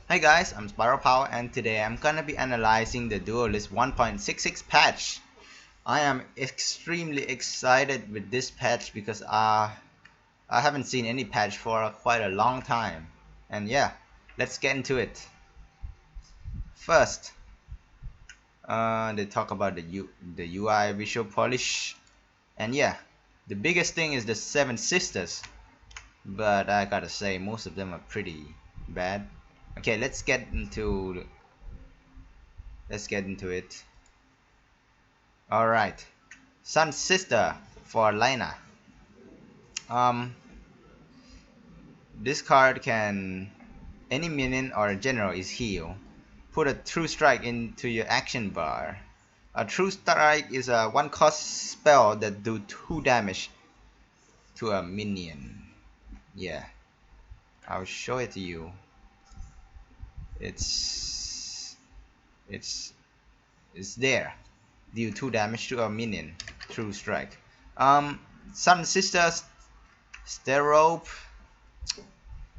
Hi guys, I'm Spiral Power and today I'm gonna be analyzing the Duelyst 1.66 patch. I am extremely excited with this patch because I haven't seen any patch for quite a long time. And yeah, let's get into it. First, they talk about the UI visual polish. And yeah, the biggest thing is the Seven Sisters. But I gotta say, most of them are pretty bad. Okay, let's get into it. Alright. Sun Sister for Lina. Um, this card can any minion or general is healed. Put a True Strike into your action bar. A True Strike is a one cost spell that do 2 damage to a minion. Yeah, I'll show it to you. It's it's it's there. Deal 2 damage to a minion. True Strike. Sun Sister Sterope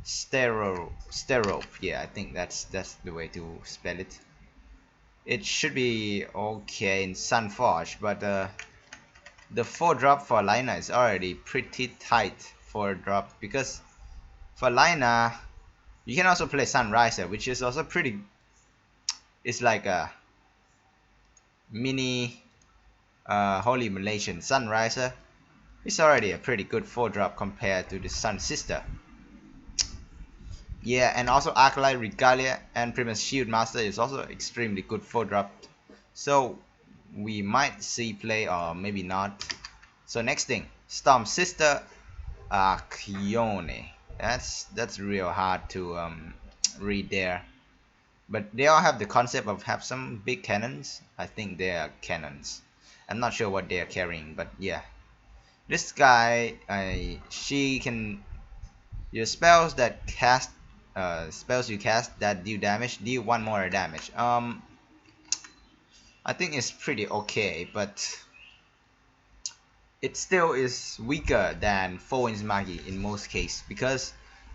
Sterope. Yeah, I think that's the way to spell it. It should be okay in Sunforge, but the 4-drop for Lina is already pretty tight for drop because for Lina you can also play Sunriser, which is also pretty. It's like a mini Holy Malaysian Sunriser. It's already a pretty good 4-drop compared to the Sun Sister. Yeah, and also Arclight Regalia and Primus Shield Master is also extremely good 4-drop. So we might see play or maybe not. So next thing, Storm Sister Archione. That's real hard to read there. But they all have the concept of have some big cannons. I think they are cannons. I'm not sure what they are carrying, but yeah. This guy, she can your spells you cast that deal damage, deal 1 more damage. I think it's pretty okay, but it still is weaker than Foein's Magi in most cases because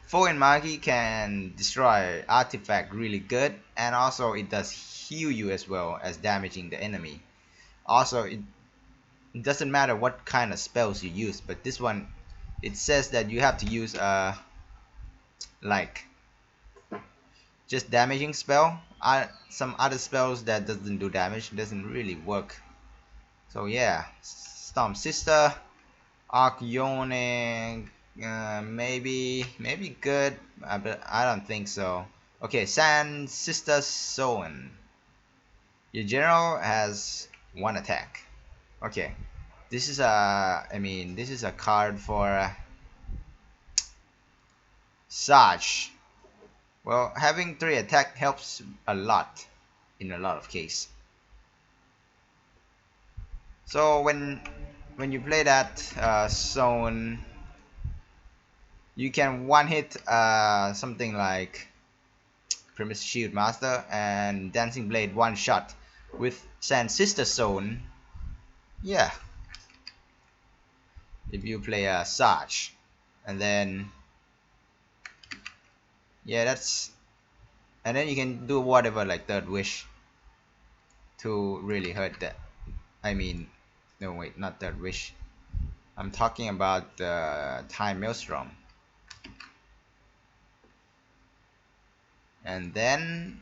Foein Magi can destroy artifact really good, and also it does heal you as well as damaging the enemy. Also, it doesn't matter what kind of spells you use, but this one it says that you have to use like just damaging spell. Some other spells that doesn't do damage doesn't really work. So yeah, Storm Sister, Archione, maybe good, but I don't think so. Okay, Sand Sister Soen. Your general has 1 attack. Okay, this is a card for Sarge. Well, having 3 attack helps a lot in a lot of cases. So when you play that zone, you can one hit something like Primus Shield Master and Dancing Blade one shot with Sand Sister Zone. Yeah, if you play a Sarge, and then yeah, and then you can do whatever like Third Wish to really hurt that. I mean, no wait, not Third Wish. I'm talking about the Time Maelstrom. And then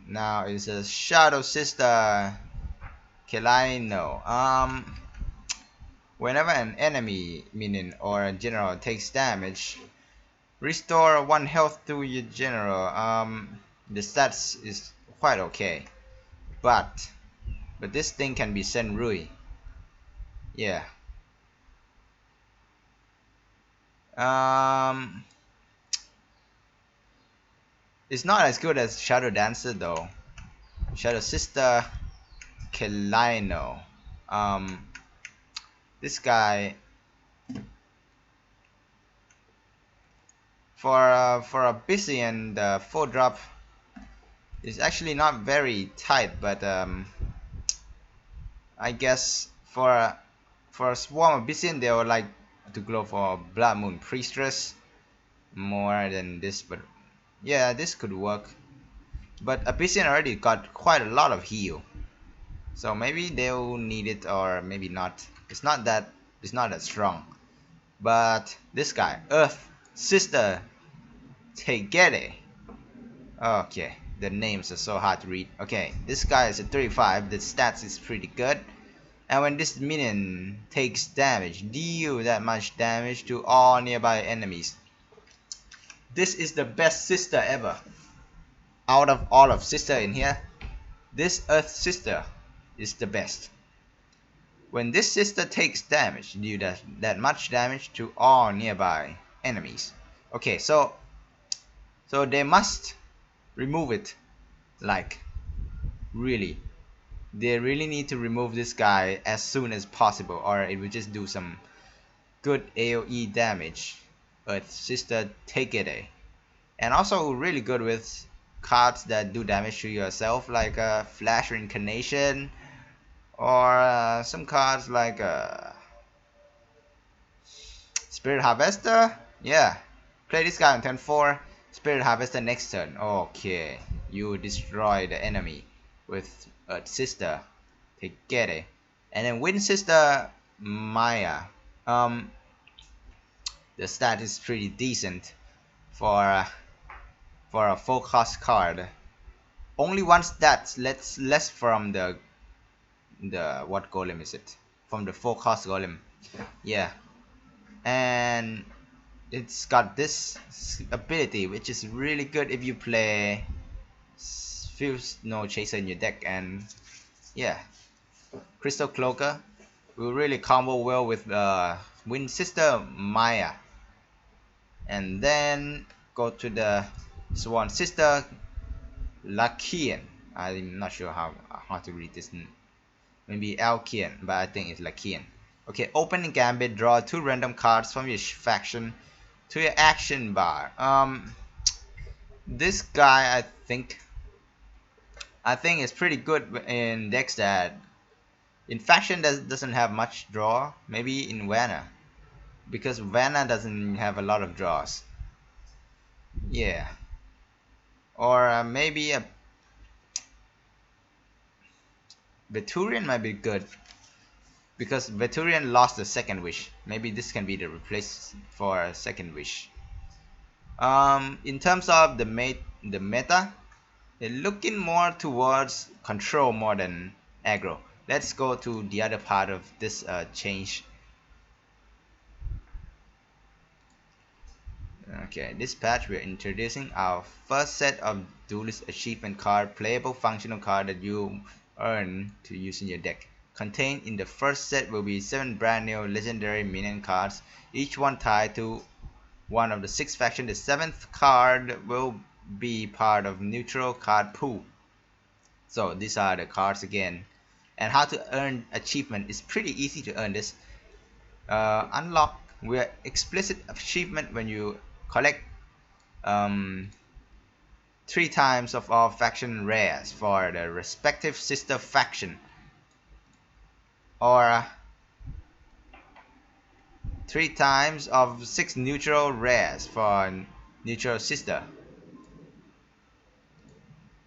now is a Shadow Sister Kelino. Whenever an enemy minion or a general takes damage, restore 1 health to your general. The stats is quite okay, but this thing can be Senrui. Yeah. Um, it's not as good as Shadow Dancer though. Shadow Sister Kelino. This guy for a Byzantine, the 4-drop is actually not very tight, but I guess for a swarm of Byzantine they would like to go for Blood Moon Priestess more than this, but Yeah, this could work. But Abyssian already got quite a lot of heal. So maybe they'll need it or maybe not. It's not that strong. But this guy, Earth Sister Tegede. Okay, the names are so hard to read. Okay, this guy is a 35, the stats is pretty good. And when this minion takes damage, deal that much damage to all nearby enemies. This is the best sister ever. Out of all of sister in here, this Earth Sister is the best. When this sister takes damage, deal that much damage to all nearby enemies. Okay, so they must remove it. Like, really. They really need to remove this guy as soon as possible, or it will just do some good AoE damage. Earth Sister take it, eh? And also really good with cards that do damage to yourself, like Flash Reincarnation, or some cards like Spirit Harvester. Yeah, play this guy on turn 4, Spirit Harvester next turn. Okay, you destroy the enemy with Earth Sister. Take it. And then Wind Sister Maya. Um, the stat is pretty decent for a full cost card. Only one stat less from the what golem is it? From the full cost golem. Yeah, and it's got this ability which is really good if you play few Snow Chaser in your deck, and yeah, Crystal Cloaker will really combo well with Wind Sister Maya. And then go to the Swan Sister Lakian. I'm not sure how to read this. Maybe Alkian, but I think it's Lakian. Okay, open Gambit, draw 2 random cards from your faction to your action bar. This guy I think is pretty good in decks that in faction doesn't have much draw. Maybe in Vanna, because Vanna doesn't have a lot of draws. Yeah, or maybe a Veturian might be good, because Veturian lost the second wish. Maybe this can be the replace for a second wish. In terms of the meta, they're looking more towards control more than aggro. Let's go to the other part of this change. Okay, this patch we're introducing our first set of Duelyst achievement card, playable functional card that you earn to use in your deck. Contained in the first set will be 7 brand new legendary minion cards, each one tied to one of the 6 factions. The 7th card will be part of neutral card pool. So these are the cards again. And how to earn achievement is pretty easy to earn this. Unlock with explicit achievement when you collect 3 times of all faction rares for the respective sister faction, or 3 times of 6 neutral rares for neutral sister.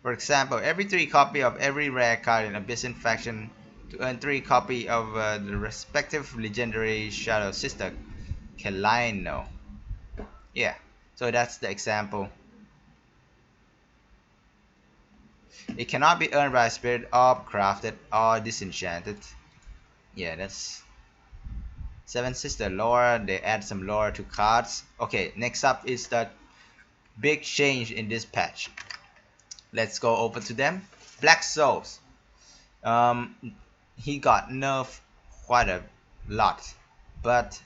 For example, every 3 copy of every rare card in Abyssian faction to earn 3 copy of the respective legendary shadow sister Kalino. Yeah, so that's the example. It cannot be earned by spirit orb, crafted, or disenchanted. Yeah, that's 7 sister lore. They add some lore to cards. Okay, next up is the big change in this patch. Let's go over to them. Black Souls. Um, he got nerfed quite a lot, but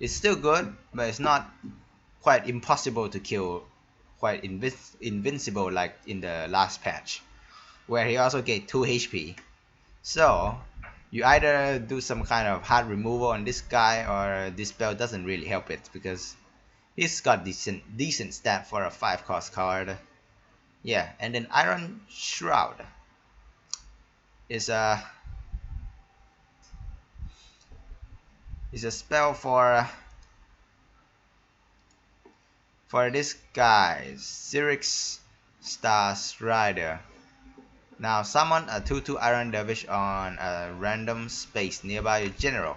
it's still good. But it's not quite impossible to kill, quite invincible like in the last patch, where he also gave 2 HP. So you either do some kind of hard removal on this guy, or this spell doesn't really help it because he's got decent stat for a 5 cost card. Yeah, and then Iron Shroud is a spell for For this guy, Sirix Stars Rider. Now summon a 2/2 Iron Dervish on a random space nearby your general.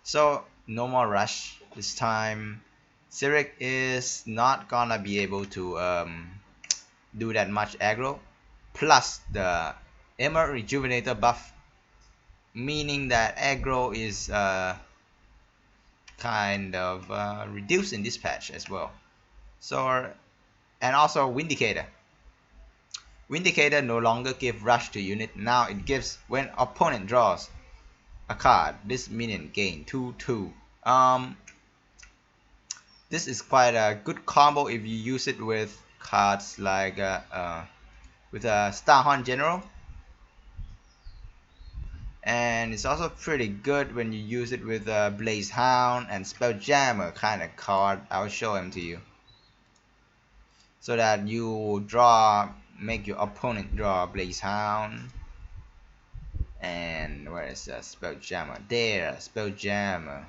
So no more rush. This time Sirik is not gonna be able to do that much aggro. Plus the Emerald Rejuvenator buff, meaning that aggro is kind of reduced in this patch as well. So, and also Vindicator. Vindicator no longer gives rush to unit. Now it gives when opponent draws a card, this minion gain 2/2. This is quite a good combo if you use it with cards like with a Starhorn General, and it's also pretty good when you use it with a Blaze Hound and Spelljammer kind of card. I'll show them to you, so that you make your opponent draw Blaze Hound. And where is the Spelljammer? There, Spelljammer.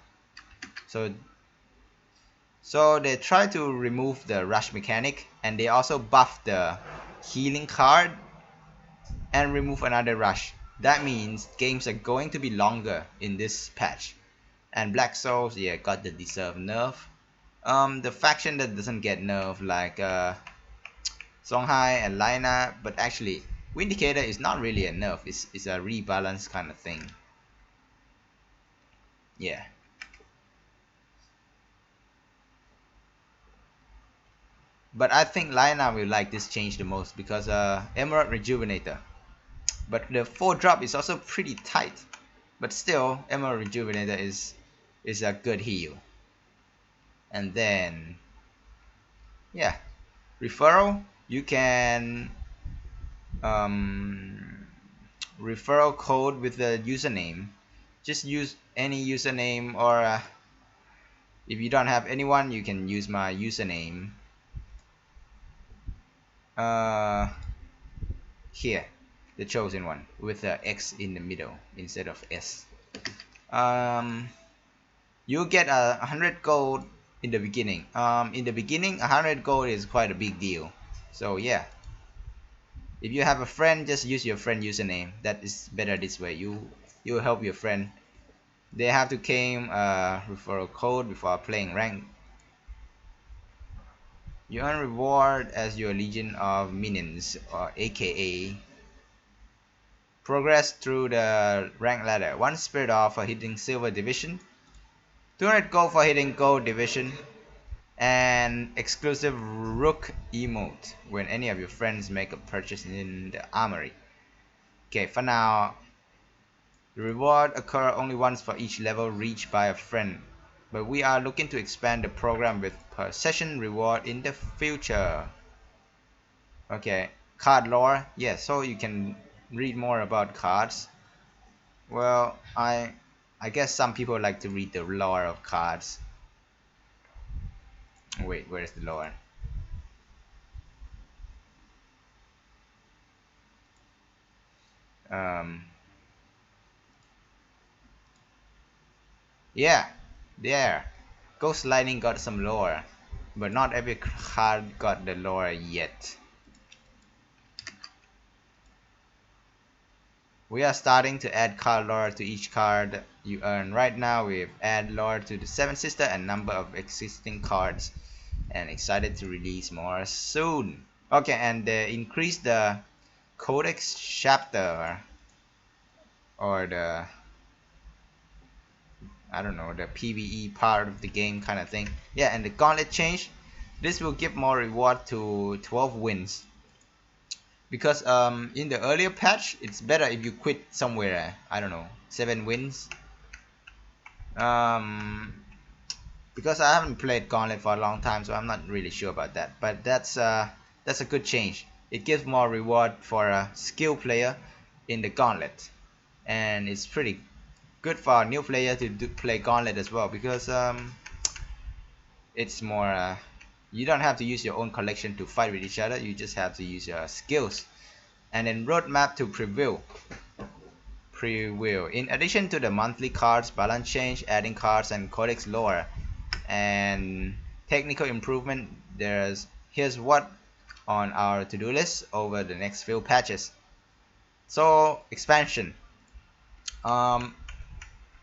So they try to remove the rush mechanic, and they also buff the healing card and remove another rush. That means games are going to be longer in this patch. And Black Souls, yeah, got the deserved nerf. The faction that doesn't get nerf like Songhai and Lina, but actually Vindicator is not really a nerf. It's a rebalance kind of thing. Yeah. But I think Lina will like this change the most because Emerald Rejuvenator. But the 4-drop is also pretty tight. But still, Emerald Rejuvenator is a good heal. And then, yeah, referral. You can referral code with the username. Just use any username, or if you don't have anyone, you can use my username. Here, the chosen one with the X in the middle instead of S. You get 100 gold in the beginning. In the beginning, 100 gold is quite a big deal. So yeah, if you have a friend, just use your friend username. That is better this way. You help your friend. They have to claim a referral code before playing rank. You earn reward as your legion of minions, or aka progress through the rank ladder. 1 spirit off for hitting silver division, 200 gold for hitting gold division, and exclusive rook emote when any of your friends make a purchase in the armory. Okay, for now, the reward occur only once for each level reached by a friend, but we are looking to expand the program with per session reward in the future. Okay, card lore. Yeah, so you can read more about cards. Well, I guess some people like to read the lore of cards. Wait, where is the lore? Yeah, there. Ghost Lightning got some lore, but not every card got the lore yet. We are starting to add card lore to each card you earn. Right now we've added lore to the 7 Sister and number of existing cards, and excited to release more soon. Okay, and increase the Codex chapter, or the, I don't know, the PvE part of the game kind of thing. Yeah, and the gauntlet change. This will give more reward to 12 wins. Because in the earlier patch, it's better if you quit somewhere. I don't know, 7 wins. Because I haven't played Gauntlet for a long time, so I'm not really sure about that. But that's a good change. It gives more reward for a skill player in the Gauntlet, and it's pretty good for a new player to play Gauntlet as well, because it's more you don't have to use your own collection to fight with each other. You just have to use your skills. And then roadmap to preview. In addition to the monthly cards, balance change, adding cards, and codex lore, and technical improvement, here's what on our to-do list over the next few patches. So expansion. Um,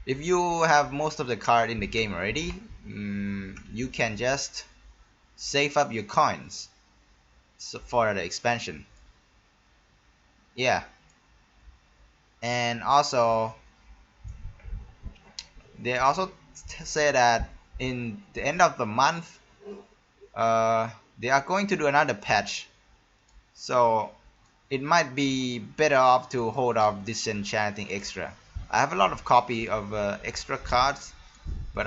if you have most of the card in the game already, you can just save up your coins for the expansion. Yeah, and also they also say that in the end of the month, they are going to do another patch. So it might be better off to hold off disenchanting extra. I have a lot of copy of extra cards, but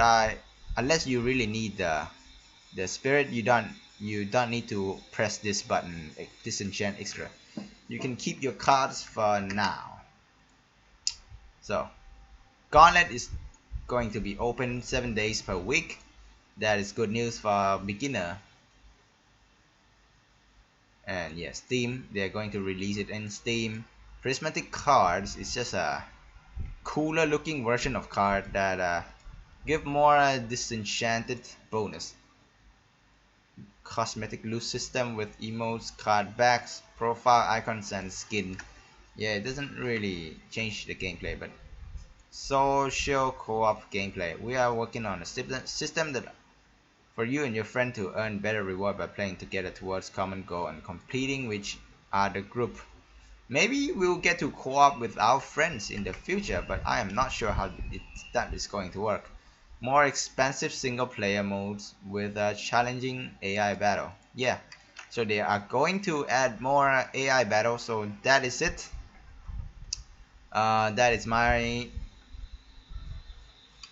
unless you really need the spirit, you don't need to press this button, disenchant extra. You can keep your cards for now. So Gauntlet is going to be open 7 days per week. That is good news for beginner. And yeah, Steam, they're going to release it in Steam. Prismatic cards is just a cooler looking version of card that give more disenchanted bonus. Cosmetic loot system with emotes, card backs, profile icons, and skin. Yeah, it doesn't really change the gameplay, but social co-op gameplay. We are working on a system that for you and your friend to earn better reward by playing together towards common goal and completing which are the group. Maybe we'll get to co-op with our friends in the future, but I am not sure how that is going to work. More expensive single player modes with a challenging AI battle. Yeah, so they are going to add more AI battle, so that is it. That is my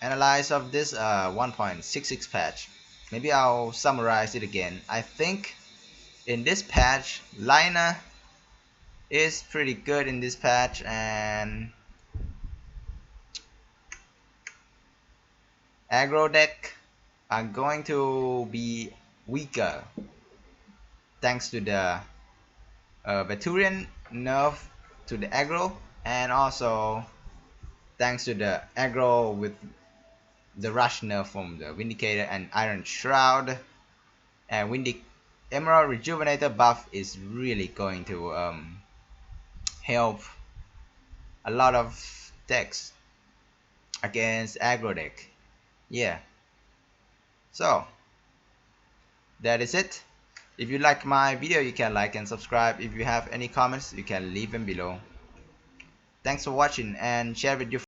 analyze of this 1.66 patch. Maybe I'll summarize it again. I think in this patch, Lina is pretty good in this patch, and aggro deck are going to be weaker thanks to the Veturian nerf to the aggro, and also thanks to the aggro with the rush nerf from the Vindicator and Iron Shroud. And Emerald Rejuvenator buff is really going to help a lot of decks against aggro deck. Yeah, so that is it. If you like my video, you can like and subscribe. If you have any comments, you can leave them below. Thanks for watching and share with your